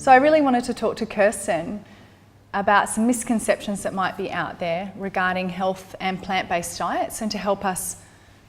So I really wanted to talk to Kirsten about some misconceptions that might be out there regarding health and plant-based diets, and to help us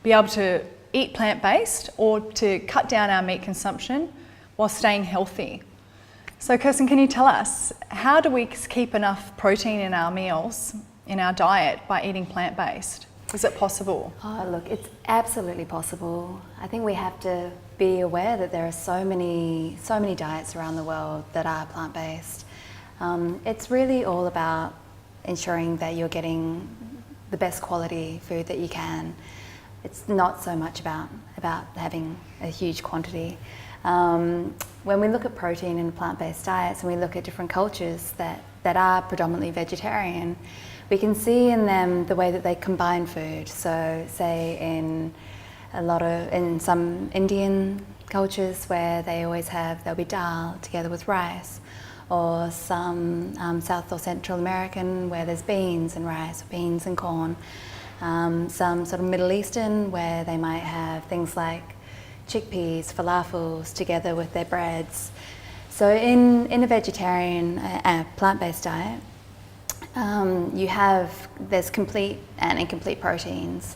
be able to eat plant-based or to cut down our meat consumption while staying healthy. So Kirsten, can you tell us, how do we keep enough protein in our meals, in our diet, by eating plant-based? Is it possible? Oh, look, it's absolutely possible. I think we have to be aware that there are so many diets around the world that are plant-based. It's really all about ensuring that you're getting the best quality food that you can. It's not so much about having a huge quantity. When we look at protein in plant-based diets and we look at different cultures that are predominantly vegetarian, we can see in them the way that they combine food. So say in some Indian cultures where there'll be dal together with rice, or some South or Central American where there's beans and rice, or beans and corn. Some sort of Middle Eastern where they might have things like chickpeas, falafels together with their breads. So in a vegetarian plant-based diet, there's complete and incomplete proteins.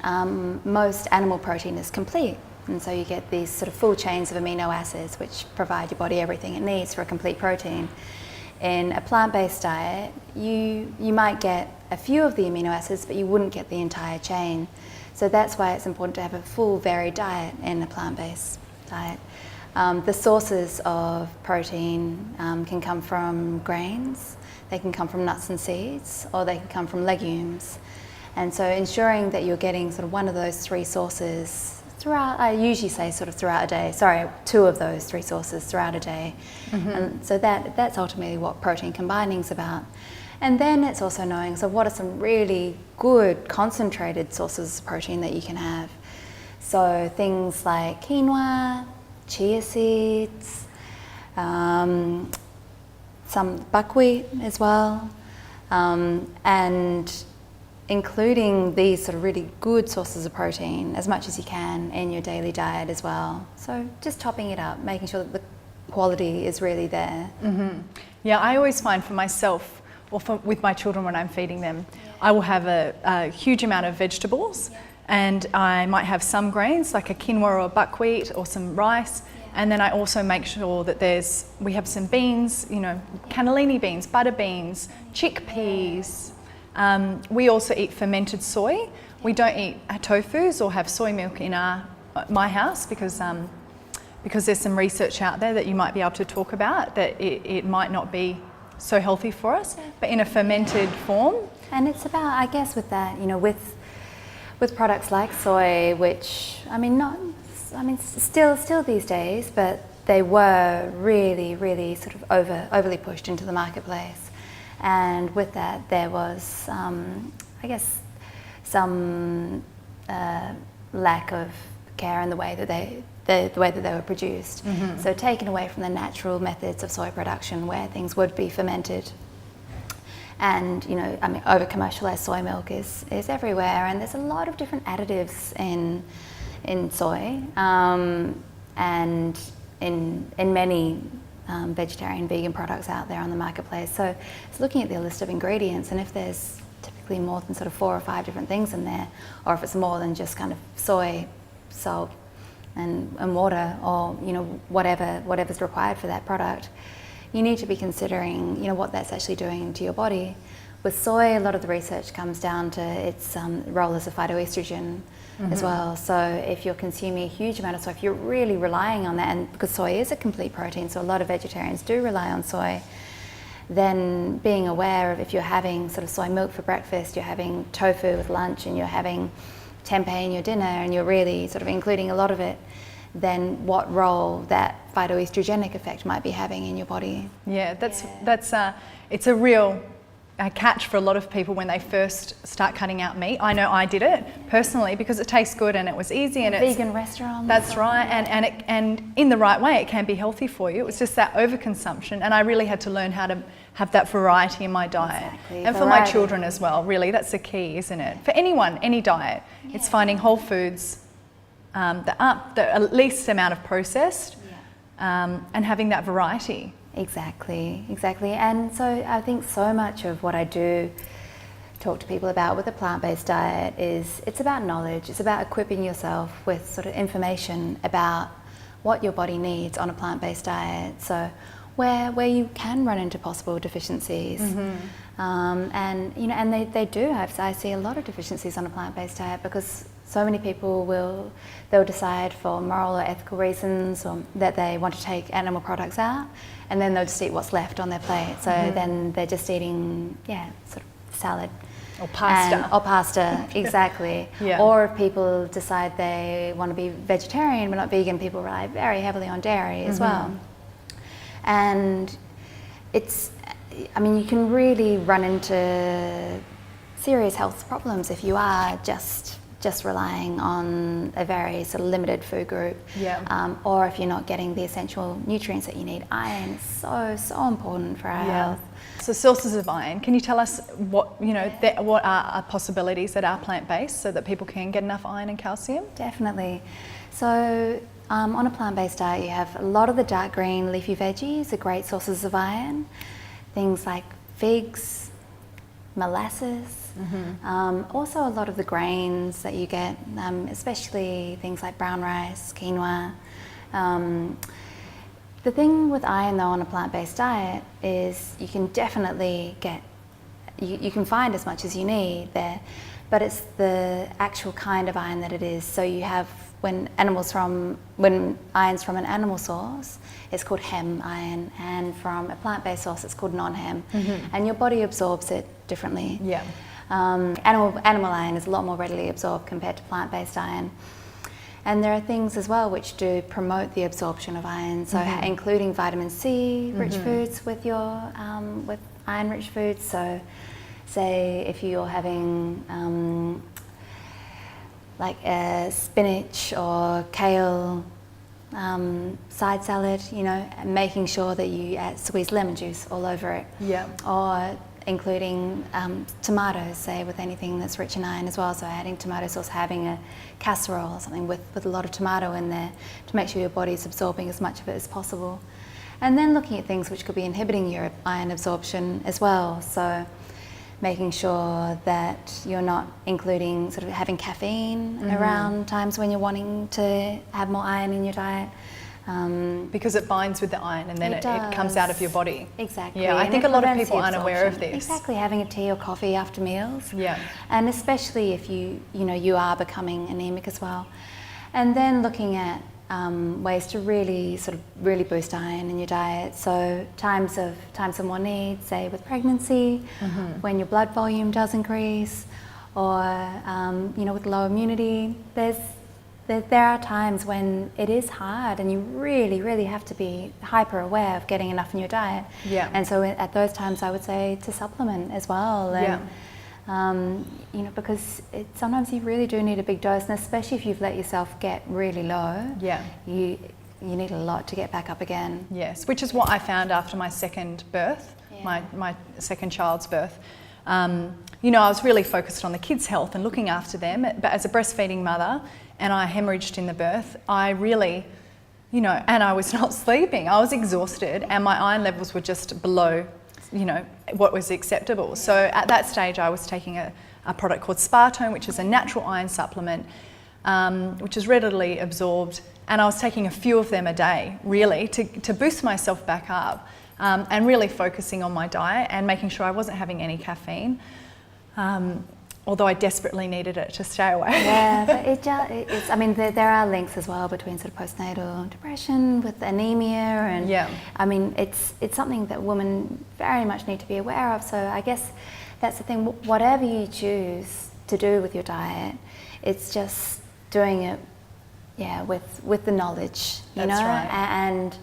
Most animal protein is complete, and so you get these sort of full chains of amino acids which provide your body everything it needs for a complete protein. In a plant-based diet, you might get a few of the amino acids, but you wouldn't get the entire chain. So that's why it's important to have a full varied diet in a plant-based diet. The sources of protein can come from grains, they can come from nuts and seeds, or they can come from legumes. And so ensuring that you're getting sort of one of those three sources throughout, I usually say sort of throughout a day, two of those three sources throughout a day. Mm-hmm. And so that's ultimately what protein combining is about. And then it's also knowing, so what are some really good concentrated sources of protein that you can have? So things like quinoa, chia seeds, some buckwheat as well, and including these sort of really good sources of protein as much as you can in your daily diet as well. So just topping it up, making sure that the quality is really there. Mm-hmm. Yeah, I always find for myself, or with my children when I'm feeding them, I will have a huge amount of vegetables, and I might have some grains like a quinoa or a buckwheat or some rice, and then I also make sure that we have some beans, cannellini beans, butter beans, chickpeas. We also eat fermented soy. We don't eat tofus or have soy milk in my house because there's some research out there that you might be able to talk about that it might not be so healthy for us, but in a fermented form. And it's about, I guess, with that, with products like soy, which still these days, but they were really, really sort of overly pushed into the marketplace. And with that, there was, some lack of care in the way that they were produced. Mm-hmm. So taken away from the natural methods of soy production where things would be fermented. And, over-commercialized soy milk is everywhere, and there's a lot of different additives in soy, and in many vegetarian, vegan products out there on the marketplace. So it's looking at the list of ingredients, and if there's typically more than sort of 4 or 5 different things in there, or if it's more than just kind of soy, salt, and water, or whatever's required for that product, you need to be considering what that's actually doing to your body. With soy, a lot of the research comes down to its role as a phytoestrogen. Mm-hmm. as well. So if you're consuming a huge amount of soy, if you're really relying on that, and because soy is a complete protein, so a lot of vegetarians do rely on soy, then being aware of if you're having sort of soy milk for breakfast, you're having tofu with lunch, and you're having tempeh in your dinner, and you're really sort of including a lot of it, then what role that phytoestrogenic effect might be having in your body. Yeah, it's a real catch for a lot of people when they first start cutting out meat. I know I did it personally because it tastes good and it was easy, and vegan restaurants. That's right, and in the right way it can be healthy for you. It was just that overconsumption, and I really had to learn how to have that variety in my diet. Exactly. And for my children as well. Really, that's the key, isn't it? For anyone, any diet, it's finding whole foods that aren't the least amount of processed, and having that variety. Exactly, exactly. And so I think so much of what I do talk to people about with a plant-based diet is it's about knowledge. It's about equipping yourself with sort of information about what your body needs on a plant-based diet. So where you can run into possible deficiencies. And you know, and they do. I see a lot of deficiencies on a plant-based diet because so many people they'll decide for moral or ethical reasons that they want to take animal products out, and then they'll just eat what's left on their plate. So then they're just eating sort of salad. Or pasta. Or pasta, exactly. Yeah. Or if people decide they want to be vegetarian but not vegan, people rely very heavily on dairy as well. And you can really run into serious health problems if you are just relying on a very sort of limited food group. Yeah. Or if you're not getting the essential nutrients that you need. Iron is so important for our health. So sources of iron, can you tell us what are possibilities that are plant-based so that people can get enough iron and calcium? Definitely. So on a plant-based diet, you have a lot of the dark green leafy veggies are great sources of iron. Things like figs, molasses, also a lot of the grains that you get, especially things like brown rice, quinoa. The thing with iron though on a plant-based diet is you can definitely you can find as much as you need there, but it's the actual kind of iron that it is. So you have, when iron's from an animal source, it's called hem iron, and from a plant-based source it's called non-hem, and your body absorbs it differently. Yeah. Animal iron is a lot more readily absorbed compared to plant-based iron. And there are things as well which do promote the absorption of iron, so including vitamin C rich foods with your with iron rich foods. So say if you're having like spinach or kale side salad, you know, making sure that you squeeze lemon juice all over it. Yeah. Or including tomatoes, say, with anything that's rich in iron as well. So adding tomato sauce, having a casserole or something with a lot of tomato in there to make sure your body's absorbing as much of it as possible. And then looking at things which could be inhibiting your iron absorption as well. So making sure that you're not including sort of having caffeine around times when you're wanting to have more iron in your diet. Because it binds with the iron and then it comes out of your body. Exactly. Yeah, I think a lot of people aren't aware of this. Exactly, having a tea or coffee after meals. Yeah. And especially if you are becoming anemic as well. And then looking at ways to really boost iron in your diet. So times of more need, say with pregnancy, when your blood volume does increase, or with low immunity. There are times when it is hard and you really, really have to be hyper aware of getting enough in your diet. Yeah. And so at those times I would say to supplement as well. And, because sometimes you really do need a big dose, and especially if you've let yourself get really low, you need a lot to get back up again. Yes, which is what I found after my second birth, my second child's birth. I was really focused on the kids' health and looking after them, but as a breastfeeding mother, and I hemorrhaged in the birth, I really, and I was not sleeping. I was exhausted and my iron levels were just below, what was acceptable. So at that stage I was taking a product called Spartone, which is a natural iron supplement, which is readily absorbed, and I was taking a few of them a day, really, to boost myself back up, and really focusing on my diet and making sure I wasn't having any caffeine. Although I desperately needed it to stay away. Yeah, but there are links as well between sort of postnatal depression with anemia, and it's something that women very much need to be aware of. So I guess that's the thing. Whatever you choose to do with your diet, it's just doing it, with the knowledge, Right. and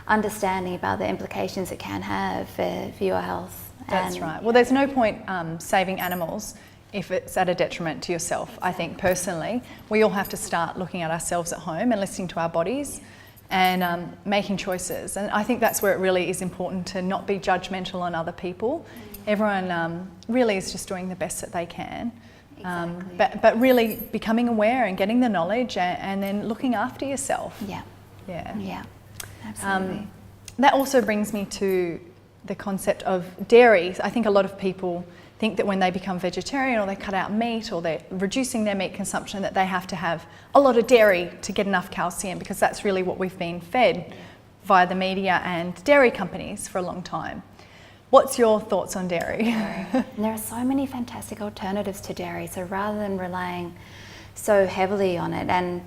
understanding about the implications it can have for your health. That's right. Well, there's no point saving animals if it's at a detriment to yourself. I think personally, we all have to start looking at ourselves at home and listening to our bodies and making choices. And I think that's where it really is important to not be judgmental on other people. Everyone really is just doing the best that they can. Exactly. But really becoming aware and getting the knowledge and then looking after yourself. Yeah. Yeah. Yeah. Absolutely. that also brings me to the concept of dairy. I think a lot of people think that when they become vegetarian or they cut out meat or they're reducing their meat consumption, that they have to have a lot of dairy to get enough calcium, because that's really what we've been fed via the media and dairy companies for a long time. What's your thoughts on dairy? And there are so many fantastic alternatives to dairy, so rather than relying so heavily on it, and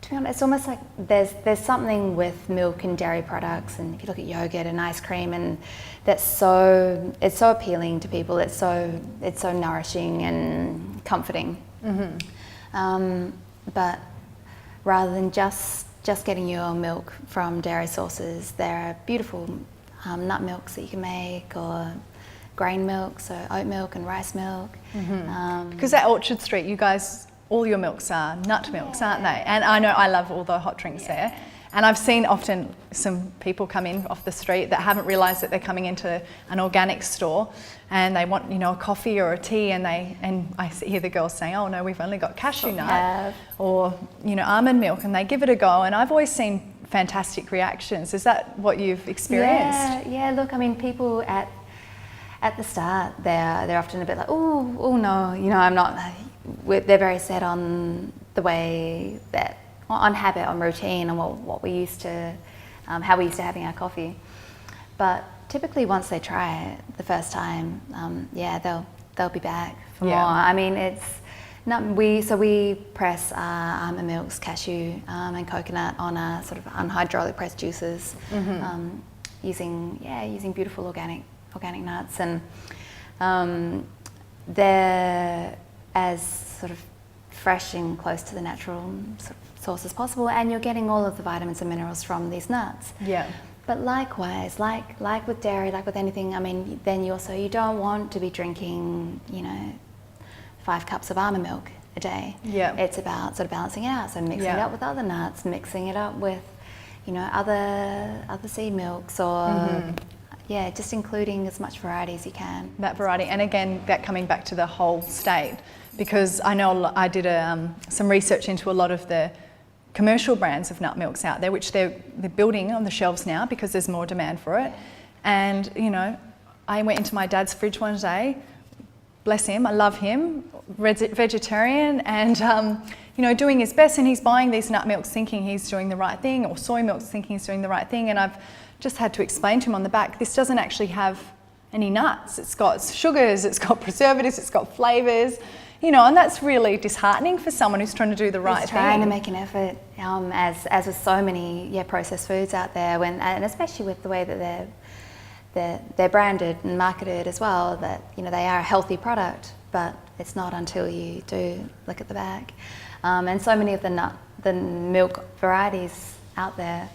to be honest, it's almost like there's something with milk and dairy products, and if you look at yogurt and ice cream, and it's so appealing to people. It's so nourishing and comforting. But rather than just getting your milk from dairy sources, there are beautiful nut milks that you can make, or grain milk, so oat milk and rice milk. Because at Orchard Street, you guys, all your milks are nut milks, aren't they? And I know I love all the hot drinks there. And I've seen often some people come in off the street that haven't realised that they're coming into an organic store, and they want, a coffee or a tea, and I hear the girls saying, "Oh no, we've only got cashew nut or almond milk," and they give it a go. And I've always seen fantastic reactions. Is that what you've experienced? Yeah. Look, I mean, people at the start, they're often a bit like, oh no, I'm not. They're very set on the way that, on habit, on routine, and what we used to, how we used to having our coffee. But typically, once they try it the first time, they'll be back for more. I mean, it's not we press almond milks, cashew, and coconut on hydraulic press juicers, using beautiful organic nuts, and they're as sort of fresh and close to the natural source as possible, and you're getting all of the vitamins and minerals from these nuts. Yeah. But likewise, like with dairy, like with anything, I mean, then you don't want to be drinking, 5 cups of almond milk a day. Yeah. It's about sort of balancing it out, so mixing it up with other nuts, mixing it up with, other seed milks, or just including as much variety as you can. That variety, and again, that coming back to the whole state, because I know I did some research into a lot of the commercial brands of nut milks out there, which they're building on the shelves now because there's more demand for it. And I went into my dad's fridge one day, bless him, I love him, vegetarian, and doing his best, and he's buying these nut milks thinking he's doing the right thing, or soy milks thinking he's doing the right thing, and I've just had to explain to him on the back, this doesn't actually have any nuts. It's got sugars, it's got preservatives, it's got flavours, and that's really disheartening for someone who's trying to do the right thing. Trying to make an effort, as with so many processed foods out there, and especially with the way that they're branded and marketed as well, that they are a healthy product, but it's not until you do look at the back. And so many of the milk varieties out there,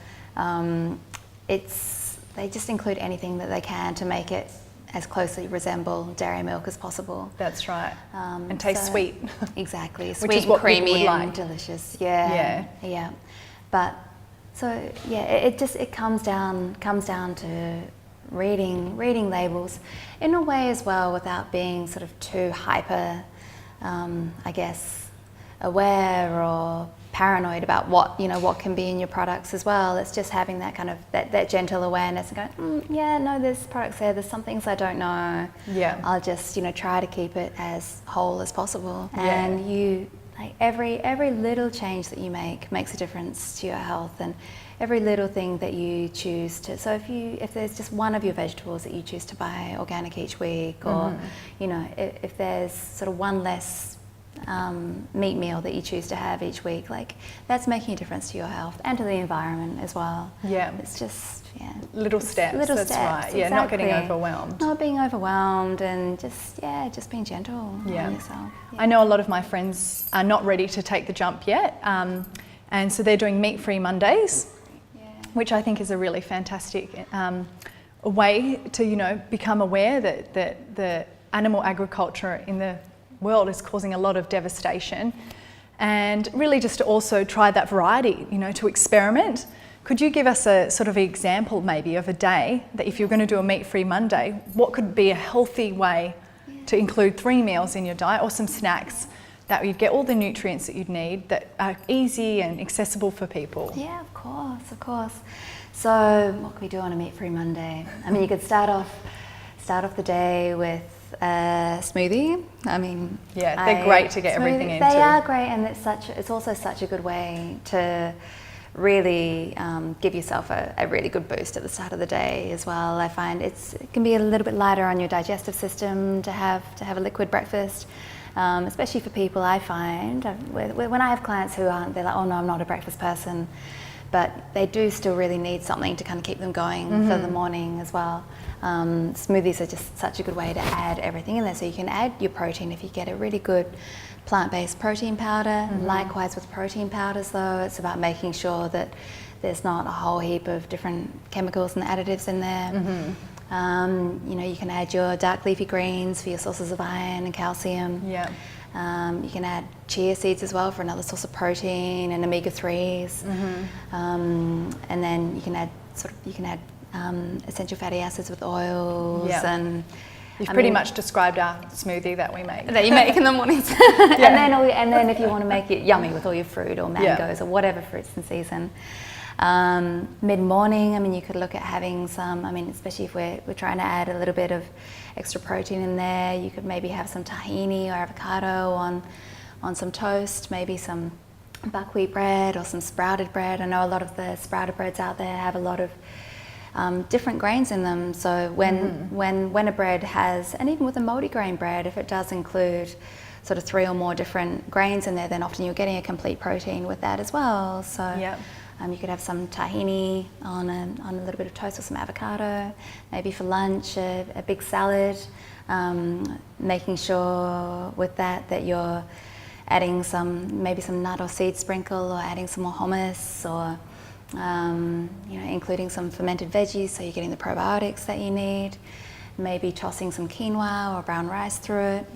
they just include anything that they can to make it as closely resemble dairy milk as possible. That's right. And taste sweet. Exactly. Which Sweet is what and creamy people would and like. delicious. Yeah. But it comes down to reading labels in a way as well, without being sort of too hyper, aware or paranoid about what can be in your products as well. It's just having that kind of that gentle awareness and going, no, there's products there's some things I don't know. Yeah. I'll just try to keep it as whole as possible. Yeah. And every little change that you make makes a difference to your health, and every little thing that you choose to. So if there's just one of your vegetables that you choose to buy organic each week, or if there's sort of one less meat meal that you choose to have each week, that's making a difference to your health and to the environment as well. Yeah. It's just little steps. That's right. Yeah, exactly. Not getting overwhelmed. Not being overwhelmed, and just being gentle on yourself. Yeah. I know a lot of my friends are not ready to take the jump yet, and so they're doing meat-free Mondays, which I think is a really fantastic way to become aware that the animal agriculture in the world is causing a lot of devastation, and really just to also try that variety, to experiment. Could you give us a sort of example maybe of a day that, if you're going to do a meat-free Monday, what could be a healthy way to include 3 meals in your diet, or some snacks that you'd get all the nutrients that you'd need that are easy and accessible for people? Yeah, of course, of course. So what can we do on a meat-free Monday? I mean, you could start off the day with a smoothie. I mean, yeah, they're great to get everything into. They are great, and it's also such a good way to really give yourself a really good boost at the start of the day as well. I find it can be a little bit lighter on your digestive system to have a liquid breakfast, especially for people. I find when I have clients who aren't, they're like, oh no, I'm not a breakfast person, but they do still really need something to kind of keep them going for the morning as well. Smoothies are just such a good way to add everything in there. So you can add your protein if you get a really good plant-based protein powder. Likewise with protein powders though, it's about making sure that there's not a whole heap of different chemicals and additives in there. You know, you can add your dark leafy greens for your sources of iron and calcium. Yeah. You can add chia seeds as well for another source of protein and omega-3s. And then you can add essential fatty acids with oils. Yeah. And You've pretty much described our smoothie that we make. That you make in the mornings. And then if you want to make it yummy with all your fruit or mangoes or whatever fruits in season. Mid-morning, I mean, you could look at having some, I mean, especially if we're trying to add a little bit of extra protein in there, you could maybe have some tahini or avocado on some toast, maybe some buckwheat bread or some sprouted bread. I know a lot of the sprouted breads out there have a lot of different grains in them. So when a bread has, and even with a multigrain bread, if it does include sort of 3 or more different grains in there, then often you're getting a complete protein with that as well. So you could have some tahini on a little bit of toast with some avocado. Maybe for lunch, a big salad. Making sure with that you're adding maybe some nut or seed sprinkle, or adding some more hummus, or you know, including some fermented veggies, so you're getting the probiotics that you need. Maybe tossing some quinoa or brown rice through it.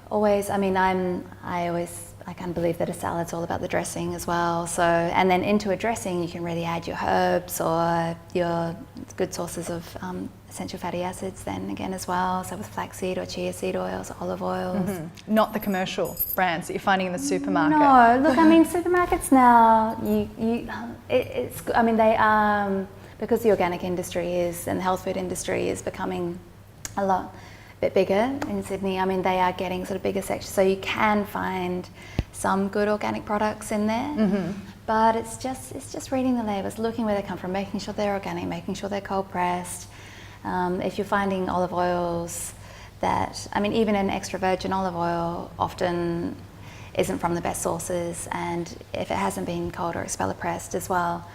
Always, I mean, I kind of believe that a salad's all about the dressing as well. So, and then into a dressing, you can really add your herbs or your good sources of essential fatty acids then again as well. So with flaxseed or chia seed oils, olive oils. Not the commercial brands that you're finding in the supermarket. No, look, I mean, supermarkets now, I mean, they are, because the organic industry and the health food industry is becoming a bit bigger in Sydney. I mean, they are getting sort of bigger sections, so you can find some good organic products in there. But it's just reading the labels, looking where they come from, making sure they're organic, making sure they're cold pressed. If you're finding olive oils that, I mean, even an extra virgin olive oil often isn't from the best sources, and if it hasn't been cold or expeller pressed as well,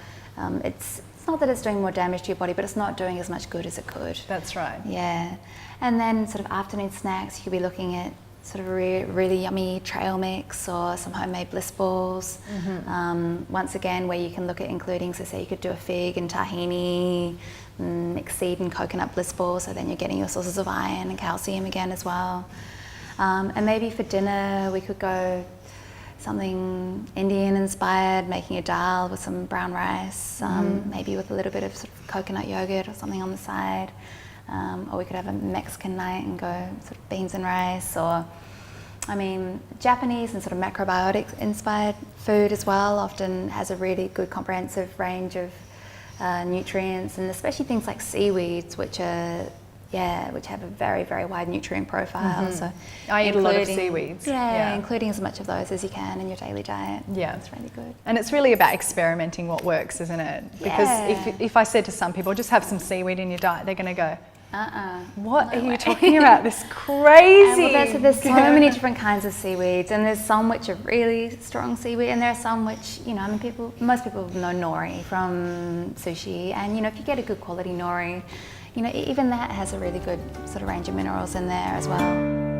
it's not that it's doing more damage to your body, but it's not doing as much good as it could. That's right. Yeah. And then sort of afternoon snacks, you could be looking at sort of really yummy trail mix or some homemade bliss balls. Once again, where you can look at including, so say you could do a fig and tahini, mixed seed and coconut bliss balls, so then you're getting your sources of iron and calcium again as well. And maybe for dinner, we could go something Indian inspired, making a dal with some brown rice, maybe with a little bit of sort of coconut yogurt or something on the side. Or we could have a Mexican night and go sort of beans and rice, or, I mean, Japanese and sort of macrobiotic inspired food as well often has a really good comprehensive range of nutrients, and especially things like seaweeds, which have a very, very wide nutrient profile. So I eat a lot of seaweeds. Yeah, including as much of those as you can in your daily diet. Yeah. It's really good. And it's really about experimenting what works, isn't it? Because if I said to some people, just have some seaweed in your diet, they're going to go, what are you talking about? This crazy. There's so many different kinds of seaweeds, and there's some which are really strong seaweed, and there are some which, you know, I mean, most people know nori from sushi, and, you know, if you get a good quality nori, you know, even that has a really good sort of range of minerals in there as well.